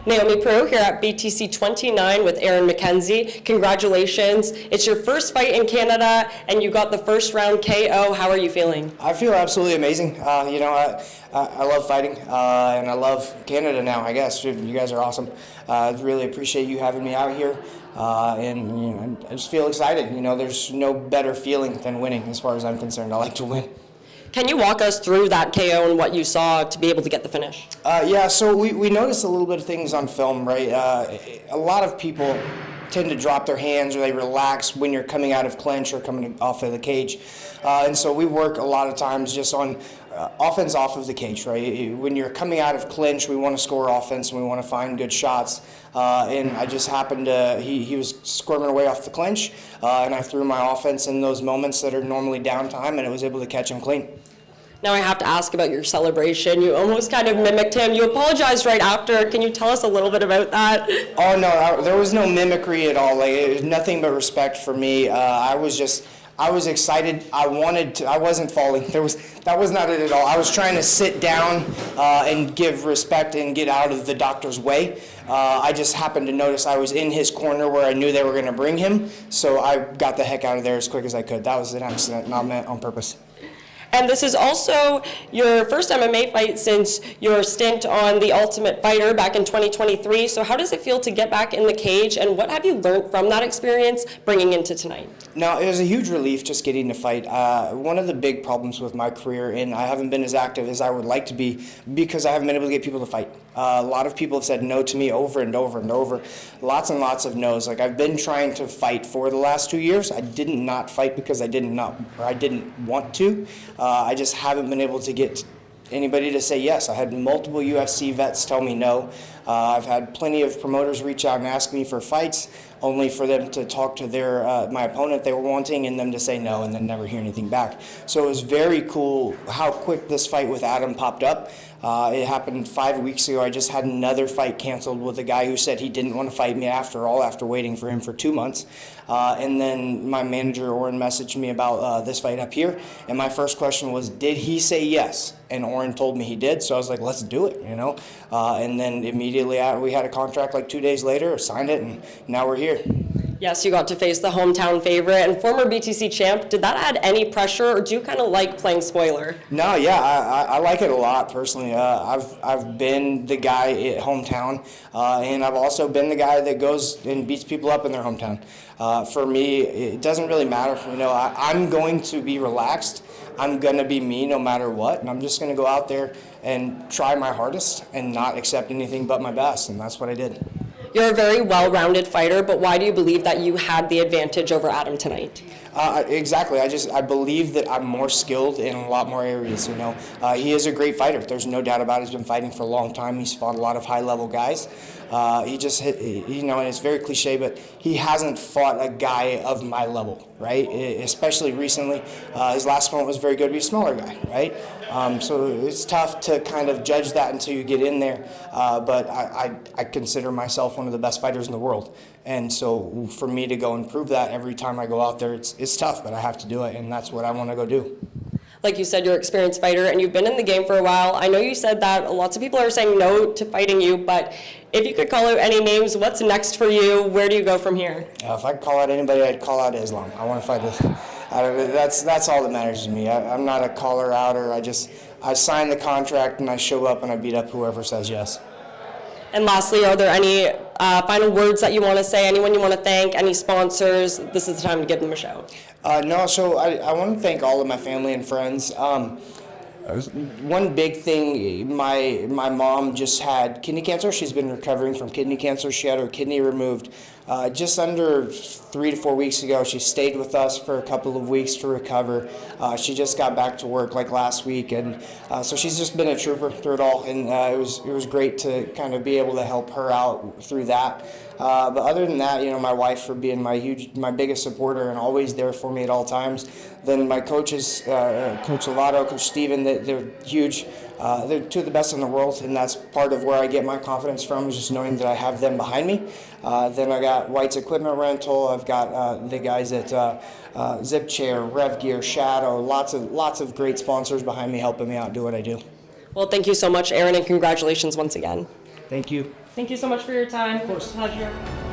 Naomi Pro here at BTC 29 with Aaron McKenzie. Congratulations. It's your first fight in Canada and you got the first round KO. How are you feeling? I feel absolutely amazing. I love fighting and I love Canada now, I guess. You guys are awesome. I really appreciate you having me out here. And I just feel excited. There's no better feeling than winning as far as I'm concerned. I like to win. Can you walk us through that KO and what you saw to be able to get the finish? So we noticed a little bit of things on film, right? A lot of people tend to drop their hands or they relax when you're coming out of clinch or coming off of the cage. And so we work a lot of times just on offense off of the cage, right? When you're coming out of clinch, we want to score offense and we want to find good shots. And I just happened to, he was squirming away off the clinch, and I threw my offense in those moments that are normally downtime, and I was able to catch him clean. Now I have to ask about your celebration. You almost kind of mimicked him. You apologized right after. Can you tell us a little bit about that? Oh, no, there was no mimicry at all. Like, it was nothing but respect for me. I was excited. I wasn't falling. That was not it at all. I was trying to sit down and give respect and get out of the doctor's way. I just happened to notice I was in his corner where I knew they were going to bring him, so I got the heck out of there as quick as I could. That was an accident, not meant on purpose. And this is also your first MMA fight since your stint on The Ultimate Fighter back in 2023. So how does it feel to get back in the cage, and what have you learned from that experience bringing into tonight? No, it was a huge relief just getting to fight. One of the big problems with my career, and I haven't been as active as I would like to be because I haven't been able to get people to fight. A lot of people have said no to me over and over and over. Lots and lots of no's. Like, I've been trying to fight for the last 2 years. I did not fight because I didn't want to. I just haven't been able to get anybody to say yes. I had multiple UFC vets tell me no. I've had plenty of promoters reach out and ask me for fights, only for them to talk to my opponent they were wanting and them to say no and then never hear anything back. So it was very cool how quick this fight with Adam popped up. It happened 5 weeks ago. I just had another fight canceled with a guy who said he didn't want to fight me after waiting for him for 2 months. And then my manager, Oren, messaged me about this fight up here. And my first question was, did he say yes? And Oren told me he did. So I was like, let's do it, And then immediately we had a contract like 2 days later, signed it, and now we're here. Yes, you got to face the hometown favorite and former BTC champ. Did that add any pressure, or do you kind of like playing spoiler? No, yeah, I like it a lot personally. I've been the guy at hometown, and I've also been the guy that goes and beats people up in their hometown. For me, it doesn't really matter. I'm going to be relaxed. I'm going to be me no matter what, and I'm just going to go out there and try my hardest and not accept anything but my best, and that's what I did. You're a very well-rounded fighter, but why do you believe that you had the advantage over Adam tonight? Exactly. I believe that I'm more skilled in a lot more areas. He is a great fighter. There's no doubt about it. He's been fighting for a long time. He's fought a lot of high-level guys. He just hit, and it's very cliche, but he hasn't fought a guy of my level, right? Especially recently. His last one was very good. He's a smaller guy, right? So it's tough to kind of judge that until you get in there. But I consider myself one of the best fighters in the world. And so for me to go and prove that every time I go out there, it's tough, but I have to do it, and that's what I want to go do. Like you said, you're an experienced fighter, and you've been in the game for a while. I know you said that lots of people are saying no to fighting you, but if you could call out any names, what's next for you? Where do you go from here? If I could call out anybody, I'd call out Islam. I want to fight that's all that matters to me. I'm not a caller outer. I sign the contract and I show up and I beat up whoever says yes. And lastly, are there any final words that you want to say? Anyone you want to thank? Any sponsors? This is the time to give them a shout. No, so I want to thank all of my family and friends. One big thing, my mom just had kidney cancer. She's been recovering from kidney cancer. She had her kidney removed just under 3 to 4 weeks ago. She stayed with us for a couple of weeks to recover. She just got back to work like last week, and so she's just been a trooper through it all, and it was great to kind of be able to help her out through that. But other than that, my wife for being my biggest supporter and always there for me at all times. Then my coaches, Coach Lovato, Coach Steven, they're huge. They're two of the best in the world, and that's part of where I get my confidence from, is just knowing that I have them behind me. Then I got White's Equipment Rental. I've got the guys at Zip Chair, Rev Gear, Shadow, lots of great sponsors behind me helping me out do what I do. Well, thank you so much, Aaron, and congratulations once again. Thank you. Thank you so much for your time. Of course. Pleasure.